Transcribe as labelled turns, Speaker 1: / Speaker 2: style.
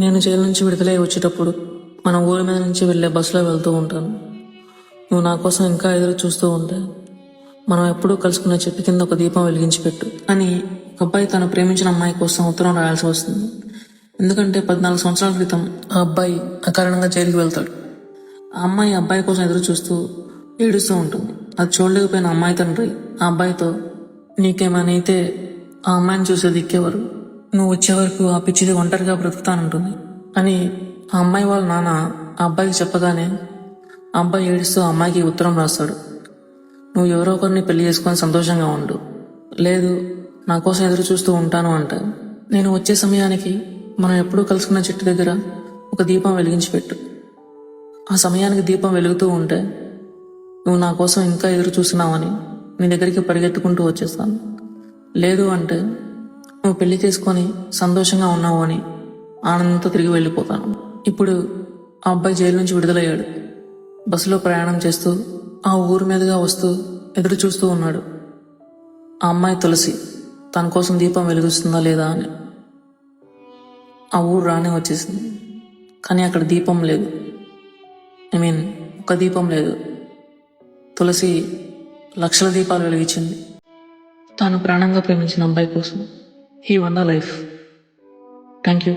Speaker 1: నేను జైలు నుంచి విడుదలై వచ్చేటప్పుడు మన ఊరి మీద నుంచి వెళ్ళే బస్సులో వెళ్తూ ఉంటాను. నువ్వు నా కోసం ఇంకా ఎదురు చూస్తూ ఉంటే మనం ఎప్పుడూ కలుసుకునే చెట్టు కింద ఒక దీపం వెలిగించి పెట్టు అని ఒక అబ్బాయి తను ప్రేమించిన అమ్మాయి కోసం ఉత్తరం రాయాల్సి వస్తుంది. ఎందుకంటే 14 సంవత్సరాల క్రితం ఆ అబ్బాయి అకారణంగా జైలుకి వెళ్తాడు. ఆ అమ్మాయి అబ్బాయి కోసం ఎదురు చూస్తూ ఏడుస్తూ ఉంటుంది. అది చూడలేకపోయిన అమ్మాయి తండ్రి ఆ అబ్బాయితో, నీకేమైనా అయితే ఆ అమ్మాయిని చూసే దిక్కేవారు, నువ్వు వచ్చే వరకు ఆ పిచ్చిది ఒంటరిగా బ్రతుకుతానంటుంది అని ఆ అమ్మాయి వాళ్ళ నాన్న ఆ అబ్బాయికి చెప్పగానే ఆ అబ్బాయి ఏడుస్తూ ఆ అమ్మాయికి ఉత్తరం రాస్తాడు. నువ్వు ఎవరో ఒకరిని పెళ్లి చేసుకొని సంతోషంగా ఉండు, లేదు నా కోసం ఎదురు చూస్తూ ఉంటాను అంటే నేను వచ్చే సమయానికి మనం ఎప్పుడూ కలుసుకున్న చెట్టు దగ్గర ఒక దీపం వెలిగించి పెట్టు. ఆ సమయానికి దీపం వెలుగుతూ ఉంటే నువ్వు నా కోసం ఇంకా ఎదురు చూస్తున్నావని నీ దగ్గరికి పరిగెత్తుకుంటూ వచ్చేస్తాను, లేదు అంటే నువ్వు పెళ్లి చేసుకొని సంతోషంగా ఉన్నావు అని ఆనందంతో తిరిగి వెళ్ళిపోతాను. ఇప్పుడు ఆ అబ్బాయి జైలు నుంచి విడుదలయ్యాడు. బస్సులో ప్రయాణం చేస్తూ ఆ ఊరు మీదుగా వస్తూ ఎదురు చూస్తూ ఉన్నాడు. ఆ అమ్మాయి తులసి తన కోసం దీపం వెలుగుస్తుందా లేదా అని. ఆ ఊరు రానే వచ్చేసింది, కానీ అక్కడ దీపం లేదు. ఒక దీపం లేదు. తులసి లక్షల దీపాలు వెలిగించింది తాను ప్రాణంగా ప్రేమించిన అబ్బాయి కోసం. He one the life. Thank you.